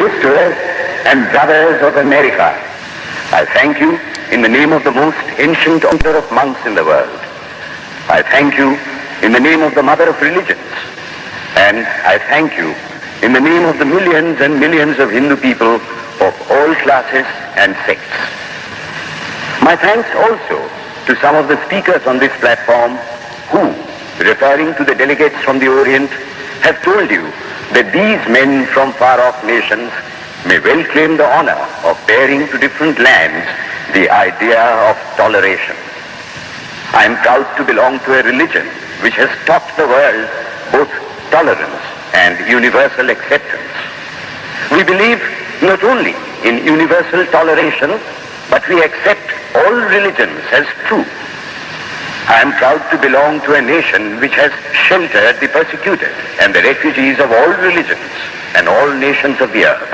sisters and brothers of America, I thank you in the name of the most ancient order of monks in the world. I thank you in the name of the mother of religions. And I thank you in the name of the millions and millions of Hindu people of all classes and sects. My thanks also to some of the speakers on this platform who, referring to the delegates from the Orient, have told you that these men from far-off nations may well claim the honor of bearing to different lands the idea of toleration. I am proud to belong to a religion which has taught the world both tolerance and universal acceptance. We believe not only in universal toleration, but we accept all religions as true. I am proud to belong to a nation which has sheltered the persecuted and the refugees of all religions and all nations of the earth.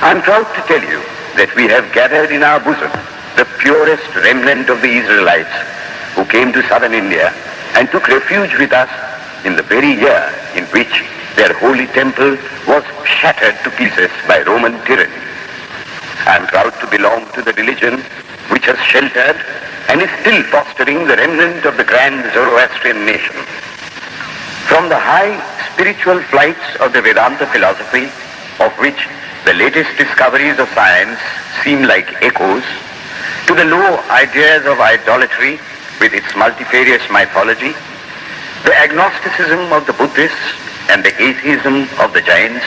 I am proud to tell you that we have gathered in our bosom the purest remnant of the Israelites who came to southern India and took refuge with us in the very year in which their holy temple was shattered to pieces by Roman tyranny. I am proud to belong to the religion which has sheltered and is still fostering the remnant of the grand Zoroastrian nation. From the high spiritual flights of the Vedanta philosophy, of which the latest discoveries of science seem like echoes, to the low ideas of idolatry with its multifarious mythology, the agnosticism of the Buddhists and the atheism of the Jains,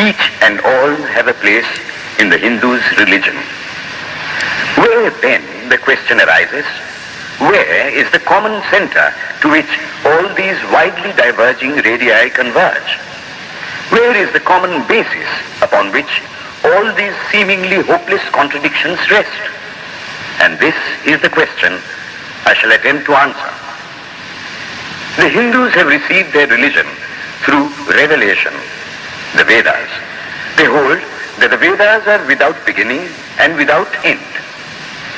each and all have a place in the Hindu's religion. Where then, the question arises, where is the common center to which all these widely diverging radii converge? Where is the common basis upon which all these seemingly hopeless contradictions rest? And this is the question I shall attempt to answer. The Hindus have received their religion through revelation, the Vedas. They hold that the Vedas are without beginning and without end.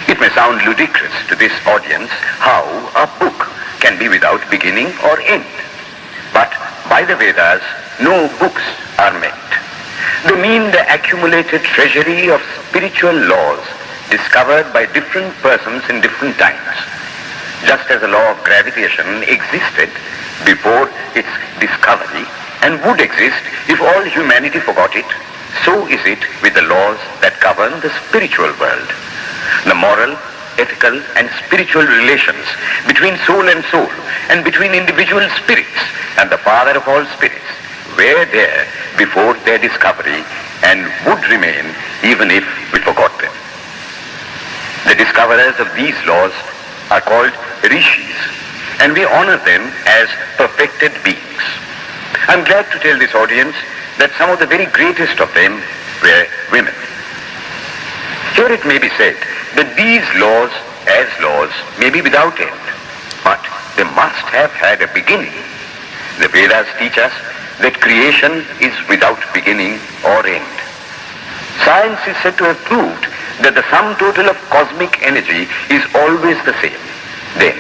It may sound ludicrous to this audience how a book can be without beginning or end. But by the Vedas, no books are meant. They mean the accumulated treasury of spiritual laws discovered by different persons in different times. Just as the law of gravitation existed before its discovery and would exist if all humanity forgot it, so is it with the laws that govern the spiritual world. The moral, ethical, and spiritual relations between soul and between individual spirits and the Father of all spirits were there before their discovery and would remain even if we forgot them. The discoverers of these laws are called rishis, and we honor them as perfected beings. I'm glad to tell this audience that some of the very greatest of them were women. Here it may be said that these laws, as laws, may be without end, but they must have had a beginning. The Vedas teach us that creation is without beginning or end. Science is said to have proved that the sum total of cosmic energy is always the same. Then,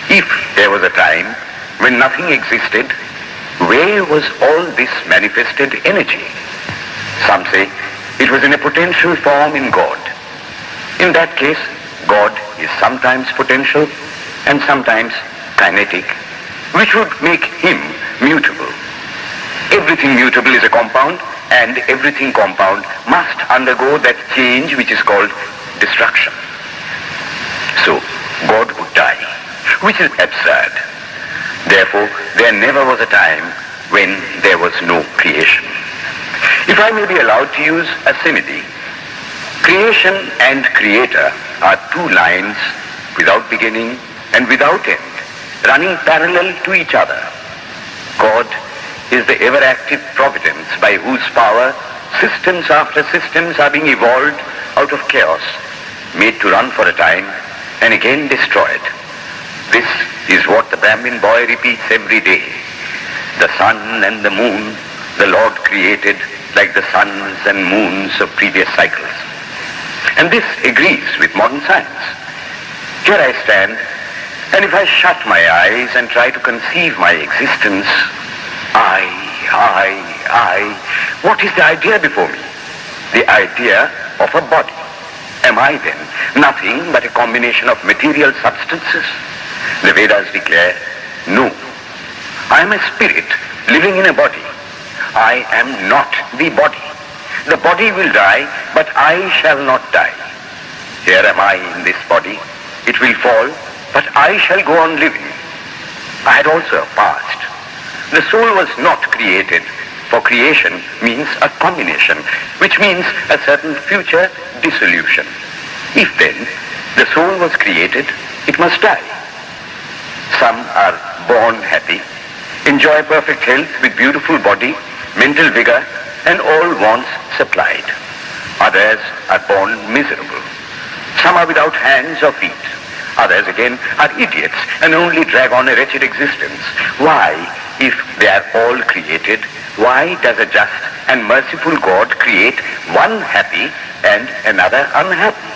if there was a time when nothing existed, where was all this manifested energy? Some say it was in a potential form in God. In that case, God is sometimes potential and sometimes kinetic, which would make him mutable. Everything mutable is a compound, and everything compound must undergo that change which is called destruction. So, God would die, which is absurd. Therefore, there never was a time when there was no creation. If I may be allowed to use a simile, creation and creator are two lines without beginning and without end, running parallel to each other. God is the ever-active providence by whose power systems after systems are being evolved out of chaos, made to run for a time and again destroyed. This is what the Brahmin boy repeats every day. The sun and the moon the Lord created like the suns and moons of previous cycles. And this agrees with modern science. Here I stand, and if I shut my eyes and try to conceive my existence, I what is the idea before me? The idea of a body. Am I then nothing but a combination of material substances? The Vedas declare, no. I am a spirit living in a body. I am not the body. The body will die, but I shall not die. Here am I in this body. It will fall, but I shall go on living. I had also a past. The soul was not created, for creation means a combination, which means a certain future dissolution. If then the soul was created, it must die. Some are born happy, enjoy perfect health with beautiful body, mental vigor, and all wants supplied. Others are born miserable. Some are without hands or feet. Others again are idiots and only drag on a wretched existence. Why, if they are all created, why does a just and merciful God create one happy and another unhappy?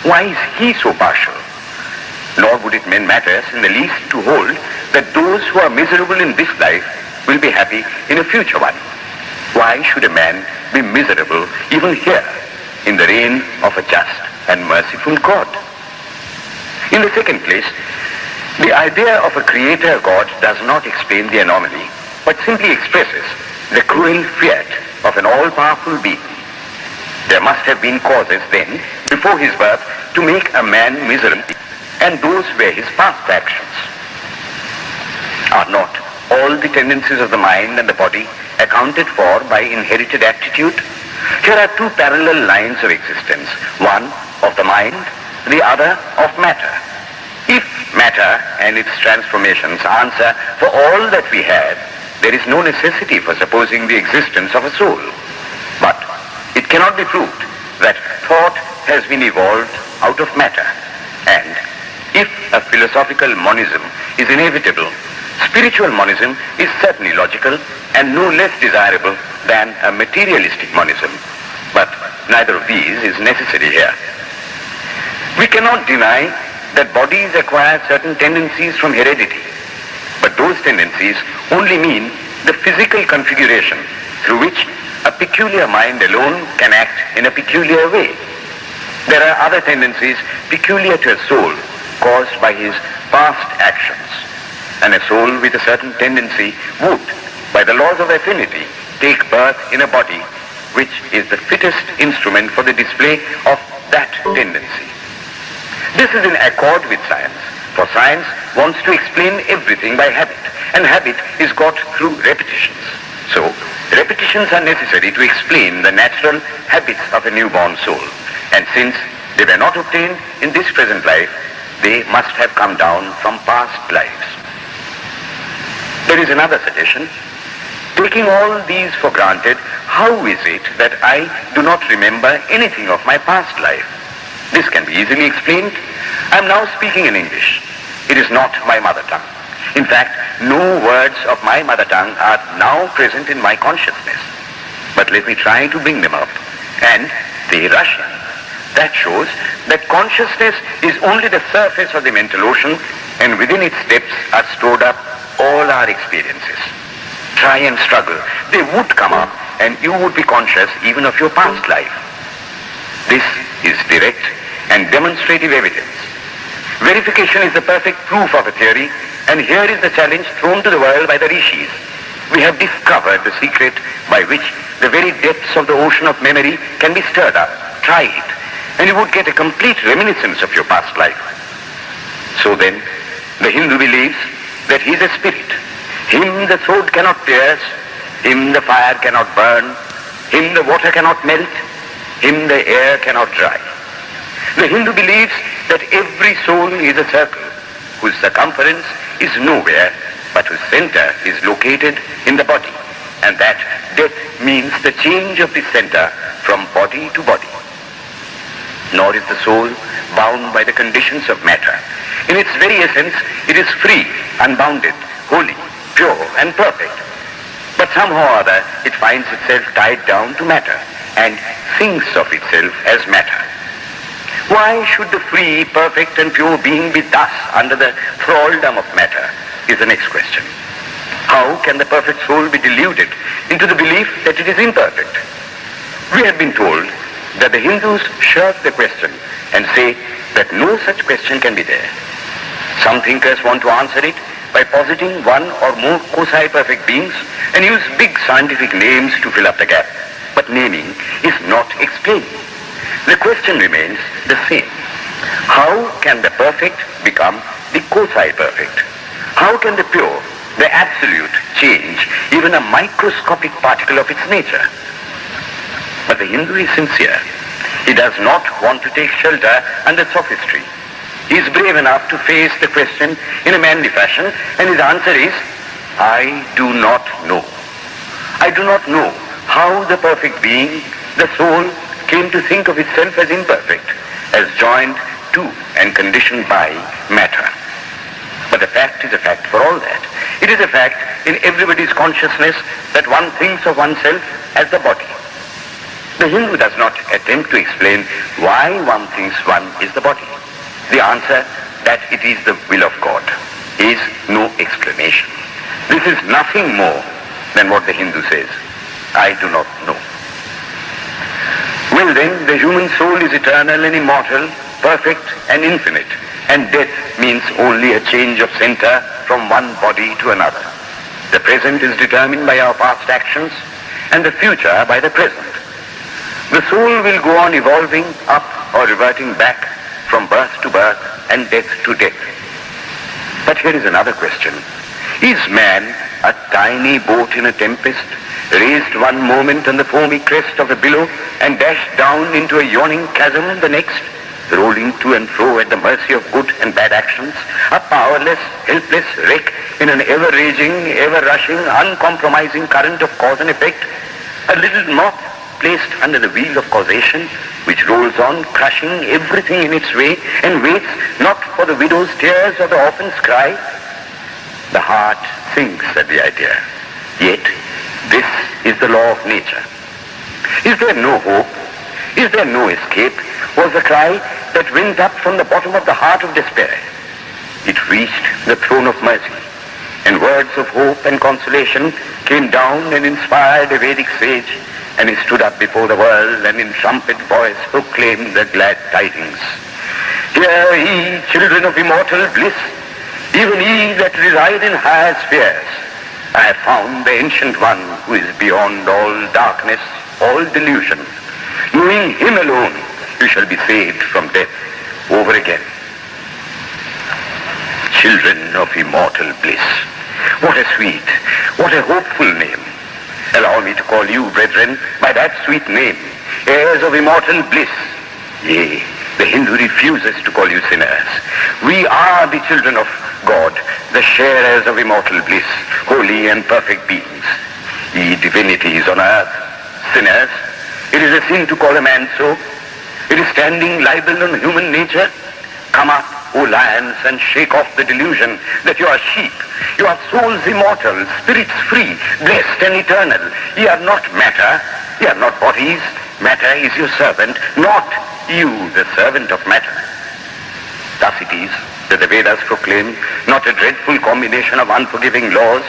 Why is he so partial? Nor would it matter in the least to hold that those who are miserable in this life will be happy in a future one. Why should a man be miserable even here in the reign of a just and merciful God? In the second place, the idea of a creator God does not explain the anomaly, but simply expresses the cruel fiat of an all-powerful being. There must have been causes then, before his birth, to make a man miserable, and those were his past actions. Are not all the tendencies of the mind and the body accounted for by inherited aptitude? Here are two parallel lines of existence, one of the mind, the other of matter. If matter and its transformations answer for all that we have, there is no necessity for supposing the existence of a soul. But it cannot be proved that thought has been evolved out of matter. And if a philosophical monism is inevitable, spiritual monism is certainly logical and no less desirable than a materialistic monism. But neither of these is necessary here. We cannot deny that bodies acquire certain tendencies from heredity, but those tendencies only mean the physical configuration through which a peculiar mind alone can act in a peculiar way. There are other tendencies peculiar to a soul caused by his past actions, and a soul with a certain tendency would, by the laws of affinity, take birth in a body which is the fittest instrument for the display of that tendency. This is in accord with science, for science wants to explain everything by habit, and habit is got through repetitions. So, repetitions are necessary to explain the natural habits of a newborn soul, and since they were not obtained in this present life, they must have come down from past lives. There is another suggestion. Taking all these for granted, how is it that I do not remember anything of my past life? This can be easily explained. I am now speaking in English. It is not my mother tongue. In fact, no words of my mother tongue are now present in my consciousness. But let me try to bring them up. And they rush in. That shows that consciousness is only the surface of the mental ocean, and within its depths are stored up all our experiences. Try and struggle. They would come up, and you would be conscious even of your past life. This is direct and demonstrative evidence. Verification is the perfect proof of a theory, and here is the challenge thrown to the world by the rishis. We have discovered the secret by which the very depths of the ocean of memory can be stirred up. Try it, and you would get a complete reminiscence of your past life. So then, the Hindu believes that he is a spirit. Him the sword cannot pierce, him the fire cannot burn, him the water cannot melt, him the air cannot dry. The Hindu believes that every soul is a circle whose circumference is nowhere, but whose center is located in the body, and that death means the change of the center from body to body. Nor is the soul bound by the conditions of matter. In its very essence, it is free, unbounded, holy, pure, and perfect. But somehow or other, it finds itself tied down to matter and thinks of itself as matter. Why should the free, perfect, and pure being be thus under the thraldom of matter is the next question. How How can the perfect soul be deluded into the belief that it is imperfect? We have been told that the Hindus shirk the question and say that no such question can be there. Some thinkers want to answer it by positing one or more quasi-perfect beings and use big scientific names to fill up the gap. But naming is not explaining. The question remains the same. How can the perfect become the quasi-perfect? How can the pure, the absolute, change even a microscopic particle of its nature? But the Hindu is sincere. He does not want to take shelter under sophistry. He is brave enough to face the question in a manly fashion, and his answer is, I do not know. I do not know how the perfect being, the soul, came to think of itself as imperfect, as joined to and conditioned by matter. But the fact is a fact for all that. It is a fact in everybody's consciousness that one thinks of oneself as the body. The Hindu does not attempt to explain why one thinks one is the body. The answer that it is the will of God is no explanation. This is nothing more than what the Hindu says. I do not know. Well then, the human soul is eternal and immortal, perfect and infinite, and death means only a change of center from one body to another. The present is determined by our past actions, and the future by the present. The soul will go on evolving up or reverting back from birth to birth and death to death. But here is another question. Is man a tiny boat in a tempest, raised one moment on the foamy crest of a billow and dashed down into a yawning chasm the next, rolling to and fro at the mercy of good and bad actions, a powerless, helpless wreck in an ever-raging, ever-rushing, uncompromising current of cause and effect, a little moth placed under the wheel of causation, which rolls on, crushing everything in its way, and waits not for the widow's tears or the orphan's cry? The heart sinks at the idea. Yet, this is the law of nature. Is there no hope? Is there no escape? Was the cry that went up from the bottom of the heart of despair. It reached the throne of mercy, and words of hope and consolation came down and inspired a Vedic sage, and he stood up before the world and in trumpet voice proclaimed the glad tidings. Hear ye, children of immortal bliss, even ye that reside in higher spheres. I have found the ancient one who is beyond all darkness, all delusion. Knowing him alone, you shall be saved from death over again. Children of immortal bliss. What a sweet, what a hopeful name. Allow me to call you, brethren, by that sweet name, heirs of immortal bliss. Yea, the Hindu refuses to call you sinners. We are the children of God, the sharers of immortal bliss, holy and perfect beings. Ye divinities on earth, sinners, it is a sin to call a man so. It is standing libel on human nature. Come up, O lions, and shake off the delusion that you are sheep. You are souls immortal, spirits free, blessed and eternal. Ye are not matter, ye are not bodies. Matter is your servant, not you the servant of matter. Thus it is that the Vedas proclaim not a dreadful combination of unforgiving laws,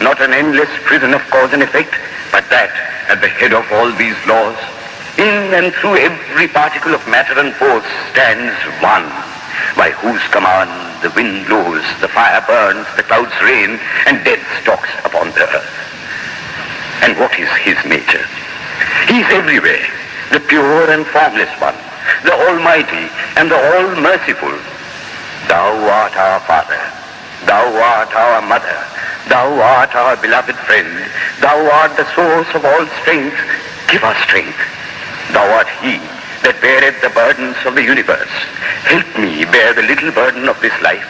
not an endless prison of cause and effect, but that at the head of all these laws, in and through every particle of matter and force, stands one, by whose command the wind blows, the fire burns, the clouds rain, and death stalks upon the earth. And what is his nature? He is everywhere, the pure and formless one, the almighty and the all-merciful. Thou art our Father, thou art our Mother, thou art our beloved friend, thou art the source of all strength. Give us strength. Thou art he that beareth the burdens of the universe. Help me bear the little burden of this life.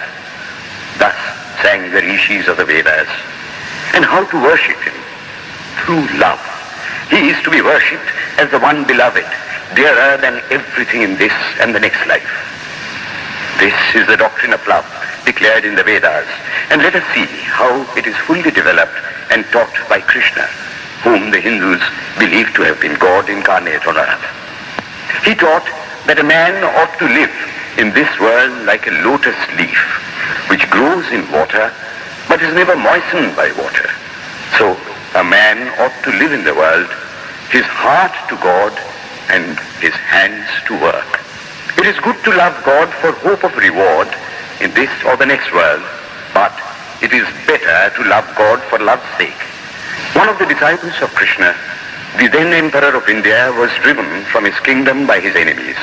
Thus sang the rishis of the Vedas. And how to worship him? Through love. He is to be worshipped as the one beloved, dearer than everything in this and the next life. This is the doctrine of love declared in the Vedas, and let us see how it is fully developed and taught by Krishna, whom the Hindus believe to have been God incarnate on earth. He taught that a man ought to live in this world like a lotus leaf, which grows in water, but is never moistened by water. So a man ought to live in the world, his heart to God and his hands to work. It is good to love God for hope of reward in this or the next world, but it is better to love God for love's sake. One of the disciples of Krishna, the then Emperor of India, was driven from his kingdom by his enemies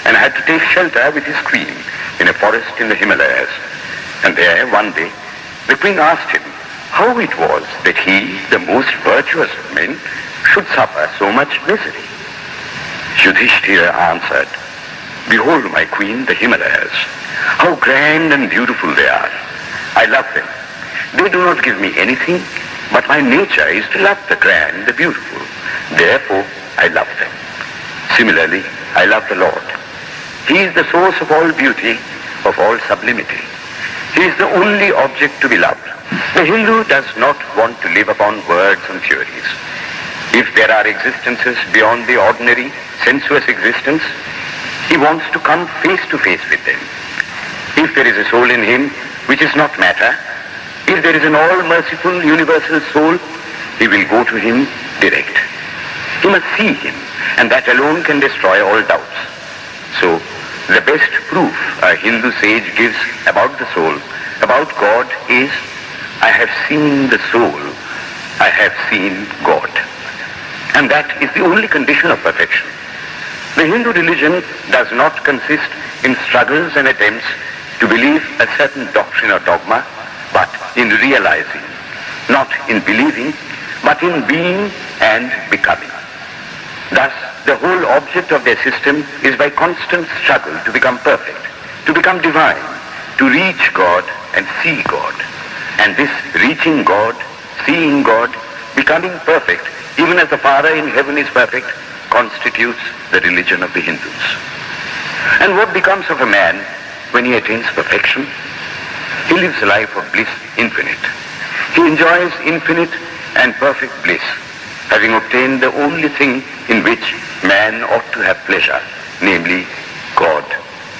and had to take shelter with his queen in a forest in the Himalayas. And there, one day, the queen asked him how it was that he, the most virtuous of men, should suffer so much misery. Yudhishthira answered, "Behold, my queen, the Himalayas. How grand and beautiful they are. I love them. They do not give me anything, but my nature is to love the grand, the beautiful. Therefore, I love them. Similarly, I love the Lord. He is the source of all beauty, of all sublimity. He is the only object to be loved. The Hindu does not want to live upon words and theories. If there are existences beyond the ordinary sensuous existence, he wants to come face to face with them. If there is a soul in him which is not matter, if there is an all-merciful universal soul, he will go to him direct. He must see him, and that alone can destroy all doubts. So, the best proof a Hindu sage gives about the soul, about God, is, I have seen the soul, I have seen God. And that is the only condition of perfection. The Hindu religion does not consist in struggles and attempts to believe a certain doctrine or dogma, but in realizing, not in believing, but in being and becoming. Thus, the whole object of their system is by constant struggle to become perfect, to become divine, to reach God and see God. And this reaching God, seeing God, becoming perfect, even as the Father in heaven is perfect, constitutes the religion of the Hindus. And what becomes of a man when he attains perfection? He lives a life of bliss infinite. He enjoys infinite and perfect bliss, having obtained the only thing in which man ought to have pleasure, namely God,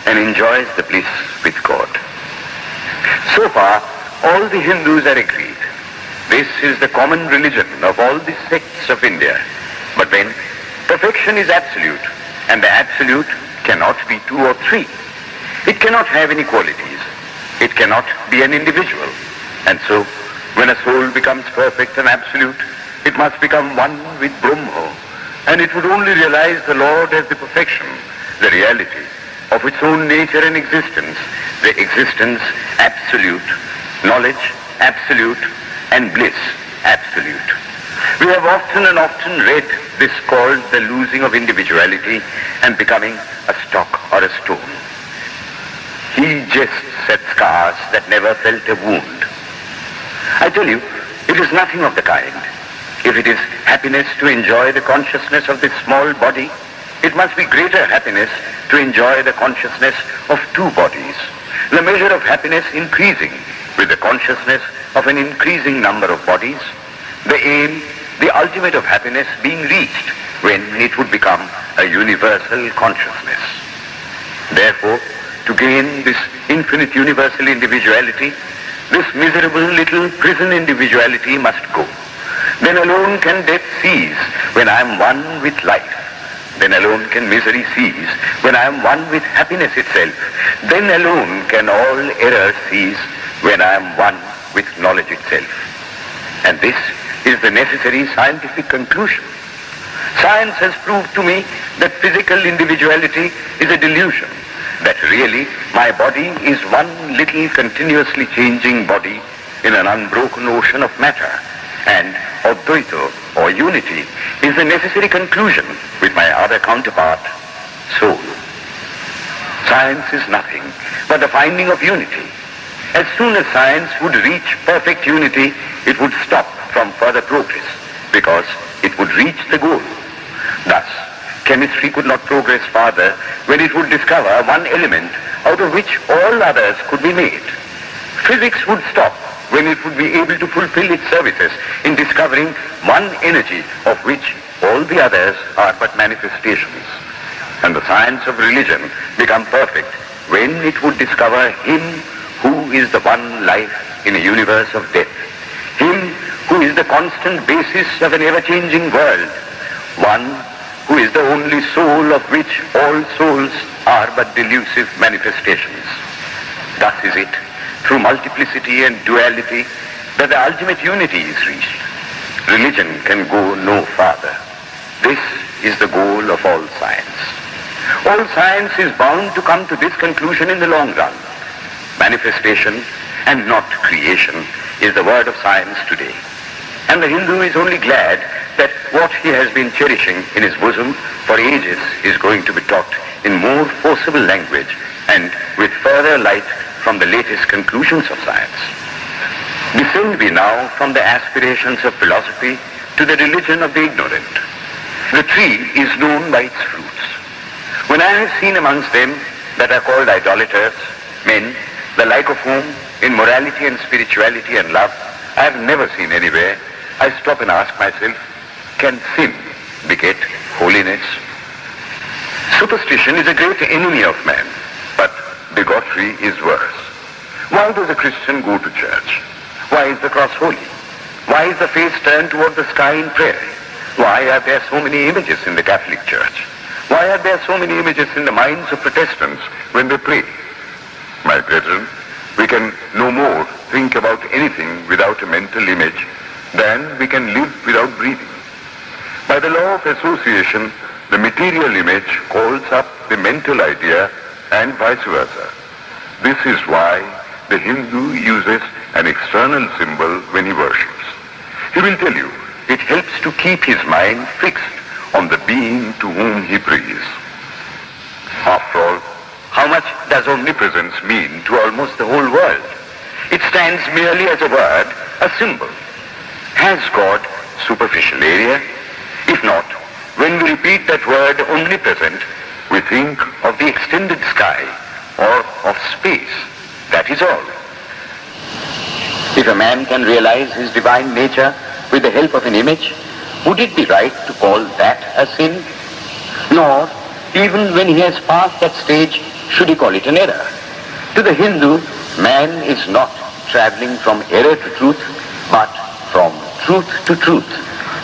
and enjoys the bliss with God. So far, all the Hindus are agreed. This is the common religion of all the sects of India. But then, perfection is absolute, and the absolute cannot be two or three. It cannot have any qualities. It cannot be an individual. And so, when a soul becomes perfect and absolute, it must become one with Brahma, and it would only realize the Lord as the perfection, the reality of its own nature and existence, the existence absolute, knowledge absolute, and bliss absolute. We have often and often read this called the losing of individuality and becoming a stock or a stone. He jests at scars that never felt a wound. I tell you, it is nothing of the kind. If it is happiness to enjoy the consciousness of this small body, it must be greater happiness to enjoy the consciousness of two bodies, the measure of happiness increasing with the consciousness of an increasing number of bodies, the aim, the ultimate of happiness being reached when it would become a universal consciousness. Therefore, to gain this infinite universal individuality, this miserable little prison individuality must go. Then alone can death cease when I am one with life. Then alone can misery cease when I am one with happiness itself. Then alone can all error cease when I am one with knowledge itself. And this is the necessary scientific conclusion. Science has proved to me that physical individuality is a delusion, that really my body is one little continuously changing body in an unbroken ocean of matter, and Advaita, or unity, is the necessary conclusion with my other counterpart, soul. Science is nothing but the finding of unity. As soon as science would reach perfect unity, it would stop from further progress, because it would reach the goal. Thus, chemistry could not progress farther when it would discover one element out of which all others could be made. Physics would stop when it would be able to fulfill its services in discovering one energy of which all the others are but manifestations. And the science of religion become perfect when it would discover Him who is the one life in a universe of death. Him who is the constant basis of an ever-changing world, one who is the only soul of which all souls are but delusive manifestations. Thus is it, through multiplicity and duality, that the ultimate unity is reached. Religion can go no farther. This is the goal of all science. All science is bound to come to this conclusion in the long run. Manifestation and not creation is the word of science today. And the Hindu is only glad that what he has been cherishing in his bosom for ages is going to be taught in more forcible language and with further light from the latest conclusions of science. Descend we now from the aspirations of philosophy to the religion of the ignorant. The tree is known by its fruits. When I have seen amongst them that are called idolaters, men, the like of whom in morality and spirituality and love I have never seen anywhere, I stop and ask myself, can sin beget holiness? Superstition is a great enemy of man, but bigotry is worse. Why does a Christian go to church? Why is the cross holy? Why is the face turned toward the sky in prayer? Why are there so many images in the Catholic Church? Why are there so many images in the minds of Protestants when they pray? My brethren, we can no more think about anything without a mental image than we can live without breathing. By the law of association, the material image calls up the mental idea and vice versa. This is why the Hindu uses an external symbol when he worships. He will tell you it helps to keep his mind fixed on the being to whom he prays. After all, how much does omnipresence mean to almost the whole world? It stands merely as a word, a symbol. Has God superficial area? If not, when we repeat that word omnipresent, we think of the extended sky or of space. That is all. If a man can realize his divine nature with the help of an image, would it be right to call that a sin? Nor, even when he has passed that stage, should he call it an error. To the Hindu, man is not traveling from error to truth, but from truth to truth,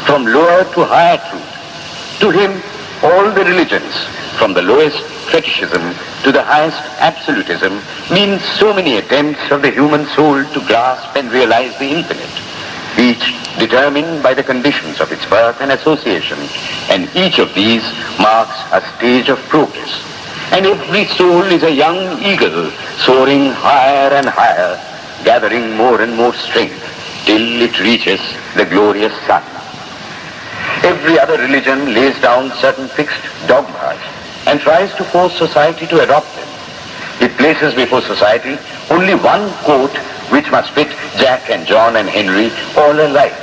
from lower to higher truth. To him, all the religions, from the lowest fetishism to the highest absolutism, mean so many attempts of the human soul to grasp and realize the infinite, each determined by the conditions of its birth and association, and each of these marks a stage of progress. And every soul is a young eagle soaring higher and higher, gathering more and more strength till it reaches the glorious sun. Every other religion lays down certain fixed dogmas and tries to force society to adopt them. It places before society only one coat which must fit Jack and John and Henry all alike.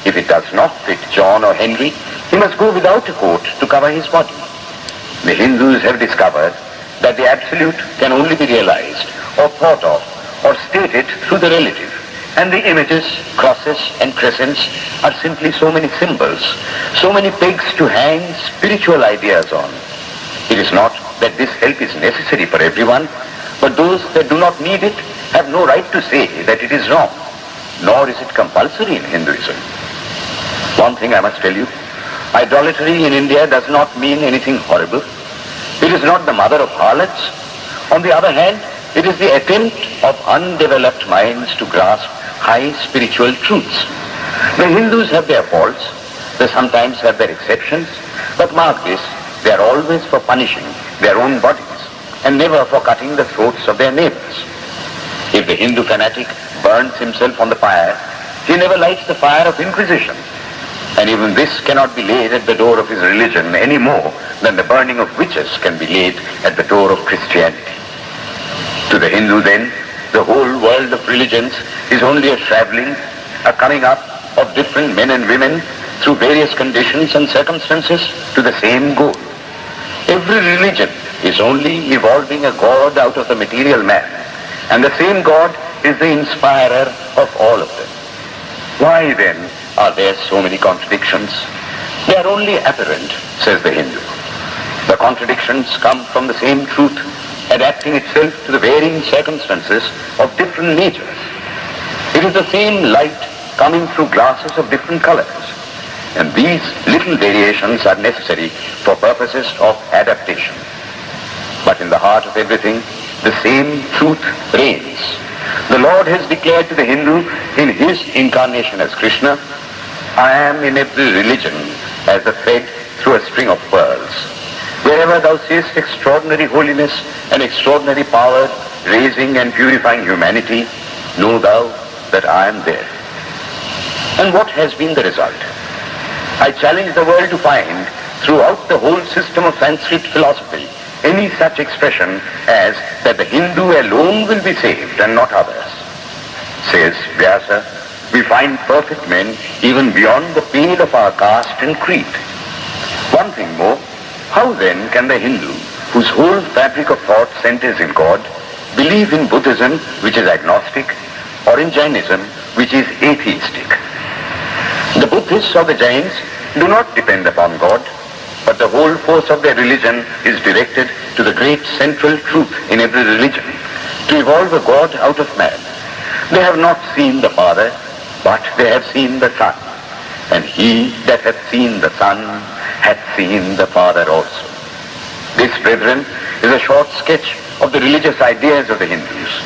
If it does not fit John or Henry, he must go without a coat to cover his body. The Hindus have discovered that the absolute can only be realized or thought of or stated through the relative. And the images, crosses and crescents are simply so many symbols, so many pegs to hang spiritual ideas on. It is not that this help is necessary for everyone, but those that do not need it have no right to say that it is wrong, nor is it compulsory in Hinduism. One thing I must tell you, idolatry in India does not mean anything horrible. It is not the mother of harlots. On the other hand, it is the attempt of undeveloped minds to grasp high spiritual truths. The Hindus have their faults, they sometimes have their exceptions, but mark this, they are always for punishing their own bodies and never for cutting the throats of their neighbors. If the Hindu fanatic burns himself on the fire, he never lights the fire of Inquisition. And even this cannot be laid at the door of his religion any more than the burning of witches can be laid at the door of Christianity. To the Hindu then, the whole world of religions is only a traveling, a coming up of different men and women through various conditions and circumstances to the same goal. Every religion is only evolving a God out of the material man, and the same God is the inspirer of all of them. Why then are there so many contradictions? They are only apparent, says the Hindu. The contradictions come from the same truth, adapting itself to the varying circumstances of different natures. It is the same light coming through glasses of different colors. And these little variations are necessary for purposes of adaptation. But in the heart of everything, the same truth reigns. The Lord has declared to the Hindu in his incarnation as Krishna, I am in every religion as a thread through a string of pearls. Wherever thou seest extraordinary holiness and extraordinary power raising and purifying humanity, know thou that I am there. And what has been the result? I challenge the world to find throughout the whole system of Sanskrit philosophy any such expression as that the Hindu alone will be saved and not others. Says Vyasa, we find perfect men even beyond the pale of our caste and creed. One thing more, how then can the Hindu, whose whole fabric of thought centers in God, believe in Buddhism, which is agnostic, or in Jainism, which is atheistic? The Buddhists or the Jains do not depend upon God, but the whole force of their religion is directed to the great central truth in every religion, to evolve a God out of man. They have not seen the Father, but they have seen the Son. And he that hath seen the Son hath seen the Father also. This, brethren, is a short sketch of the religious ideas of the Hindus.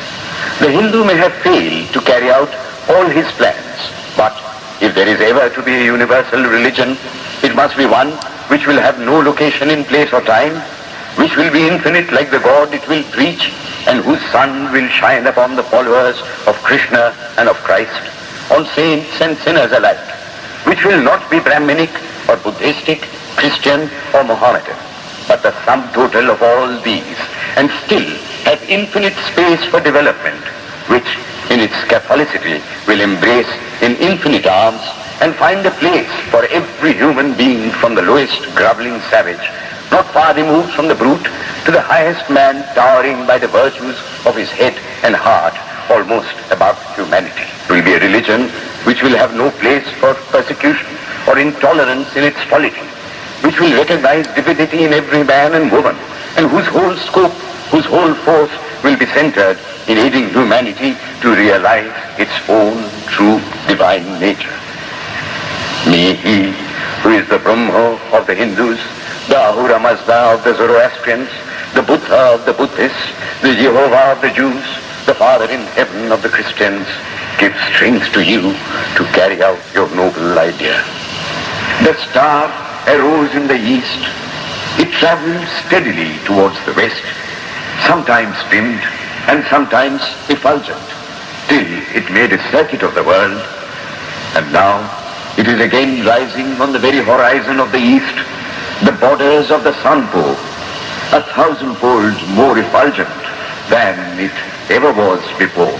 The Hindu may have failed to carry out all his plans, but if there is ever to be a universal religion, it must be one which will have no location in place or time, which will be infinite like the God it will preach, and whose sun will shine upon the followers of Krishna and of Christ, on saints and sinners alike, which will not be Brahminic or Buddhistic, Christian or Mohammedan, but the sum total of all these, and still have infinite space for development, which in its Catholicity will embrace in infinite arms and find a place for every human being, from the lowest groveling savage, not far removed from the brute, to the highest man towering by the virtues of his head and heart almost above humanity. It will be a religion which will have no place for persecution or intolerance in its polity, which will recognize divinity in every man and woman, and whose whole scope, whose whole force will be centered in aiding humanity to realize its own true divine nature. May he, who is the Brahma of the Hindus, the Ahura Mazda of the Zoroastrians, the Buddha of the Buddhists, the Jehovah of the Jews, the Father in heaven of the Christians, give strength to you to carry out your noble idea. The star arose in the east. It traveled steadily towards the west, sometimes dimmed and sometimes effulgent, till it made a circuit of the world, and now it is again rising on the very horizon of the east, the borders of the sun pole, 1,000-fold more effulgent than it ever was before.